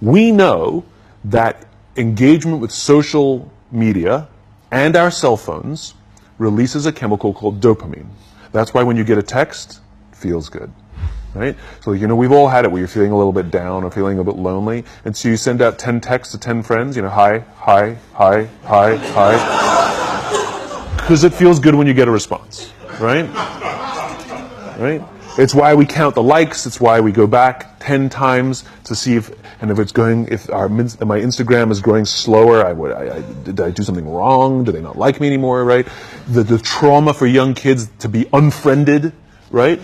We know that engagement with social media and our cell phones releases a chemical called dopamine. That's why when you get a text, it feels good, right? So, we've all had it where you're feeling a little bit down or feeling a bit lonely, and so you send out 10 texts to 10 friends, hi, hi, hi, hi, hi, because it feels good when you get a response, right? Right? It's why we count the likes. It's why we go back 10 times to see if my Instagram is growing slower. Did I do something wrong? Do they not like me anymore? Right? The trauma for young kids to be unfriended, right?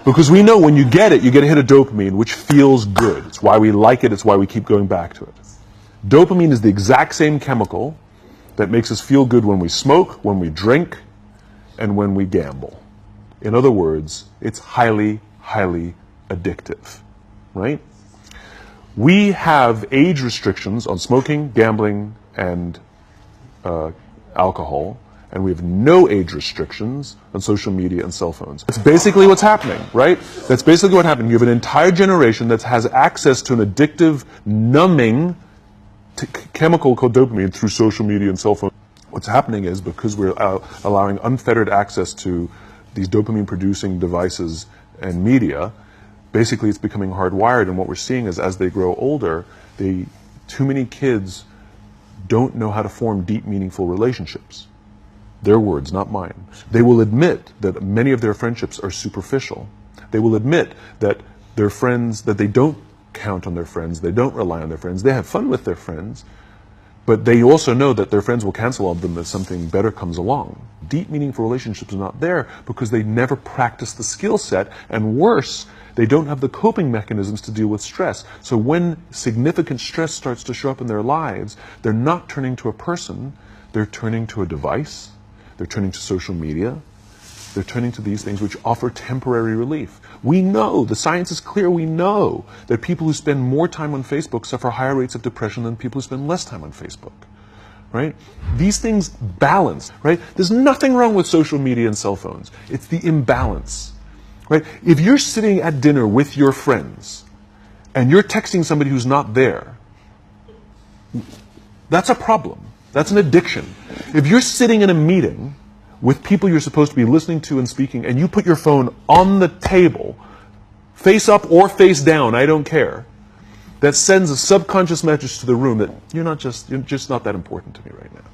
Because we know when you get a hit of dopamine, which feels good. It's why we like it. It's why we keep going back to it. Dopamine is the exact same chemical that makes us feel good when we smoke, when we drink, and when we gamble. In other words, it's highly, highly addictive, right? We have age restrictions on smoking, gambling, and alcohol, and we have no age restrictions on social media and cell phones. That's basically what's happening, right? That's basically what happened. You have an entire generation that has access to an addictive, numbing chemical called dopamine through social media and cell phones. What's happening is because we're allowing unfettered access to these dopamine-producing devices and media, basically it's becoming hardwired, and what we're seeing is as they grow older, too many kids don't know how to form deep, meaningful relationships. Their words, not mine. They will admit that many of their friendships are superficial. They will admit that their friends, that they don't count on their friends, they don't rely on their friends, they have fun with their friends, but they also know that their friends will cancel on them if something better comes along. Deep, meaningful relationships are not there because they never practice the skill set, and worse, they don't have the coping mechanisms to deal with stress. So when significant stress starts to show up in their lives, they're not turning to a person, they're turning to a device, they're turning to social media, they're turning to these things which offer temporary relief. We know, the science is clear, we know that people who spend more time on Facebook suffer higher rates of depression than people who spend less time on Facebook, right? These things balance, right? There's nothing wrong with social media and cell phones. It's the imbalance, right? If you're sitting at dinner with your friends and you're texting somebody who's not there, that's a problem. That's an addiction. If you're sitting in a meeting with people you're supposed to be listening to and speaking, and you put your phone on the table, face up or face down, I don't care, that sends a subconscious message to the room that you're just not that important to me right now,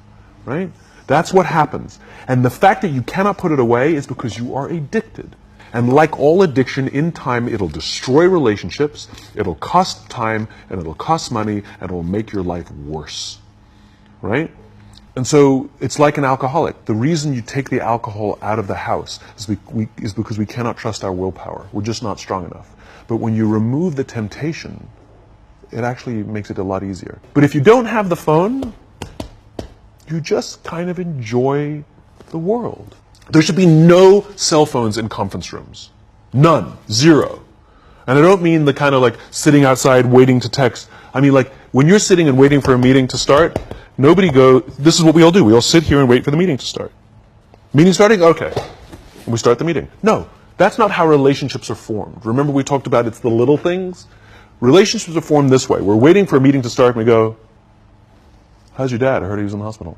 right? That's what happens. And the fact that you cannot put it away is because you are addicted. And like all addiction, in time, it'll destroy relationships, it'll cost time, and it'll cost money, and it'll make your life worse, right? And so it's like an alcoholic. The reason you take the alcohol out of the house is because we cannot trust our willpower. We're just not strong enough. But when you remove the temptation, it actually makes it a lot easier. But if you don't have the phone, you just kind of enjoy the world. There should be no cell phones in conference rooms. None. Zero. And I don't mean the kind of like sitting outside waiting to text. I mean like when you're sitting and waiting for a meeting to start, this is what we all do. We all sit here and wait for the meeting to start. Meeting starting? Okay. And we start the meeting. No, that's not how relationships are formed. Remember we talked about it's the little things? Relationships are formed this way. We're waiting for a meeting to start and we go, how's your dad? I heard he was in the hospital.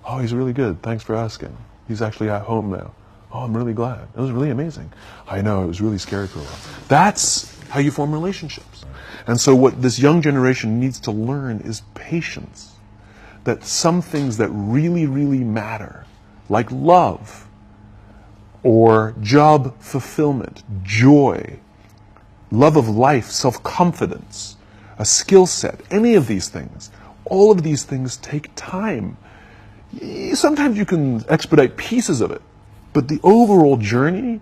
Oh, he's really good. Thanks for asking. He's actually at home now. Oh, I'm really glad. It was really amazing. I know, it was really scary for a while. That's how you form relationships. And so what this young generation needs to learn is patience. That some things that really, really matter, like love, or job fulfillment, joy, love of life, self-confidence, a skill set, any of these things, all of these things take time. Sometimes you can expedite pieces of it, but the overall journey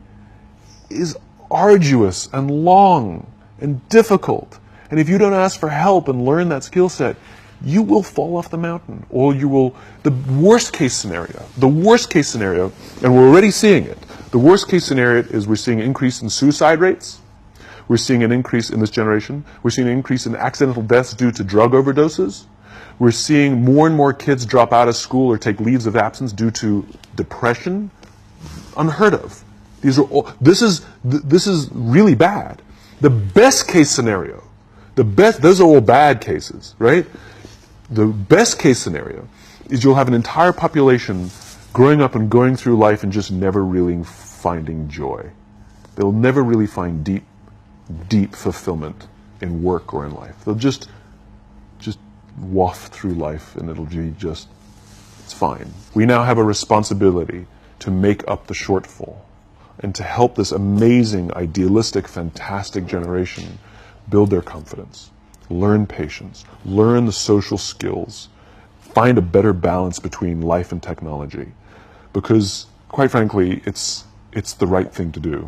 is arduous and long and difficult. And if you don't ask for help and learn that skill set, you will fall off the mountain, or you will, the worst case scenario, and we're already seeing it, the worst case scenario is we're seeing an increase in suicide rates, we're seeing an increase in this generation, we're seeing an increase in accidental deaths due to drug overdoses, we're seeing more and more kids drop out of school or take leaves of absence due to depression, unheard of. This is really bad. The best case scenario, Those are all bad cases, right? The best case scenario is you'll have an entire population growing up and going through life and just never really finding joy. They'll never really find deep fulfillment in work or in life. They'll just waft through life and it'll be just, it's fine. We now have a responsibility to make up the shortfall and to help this amazing, idealistic, fantastic generation build their confidence, learn patience, learn the social skills, find a better balance between life and technology. Because, quite frankly, it's the right thing to do.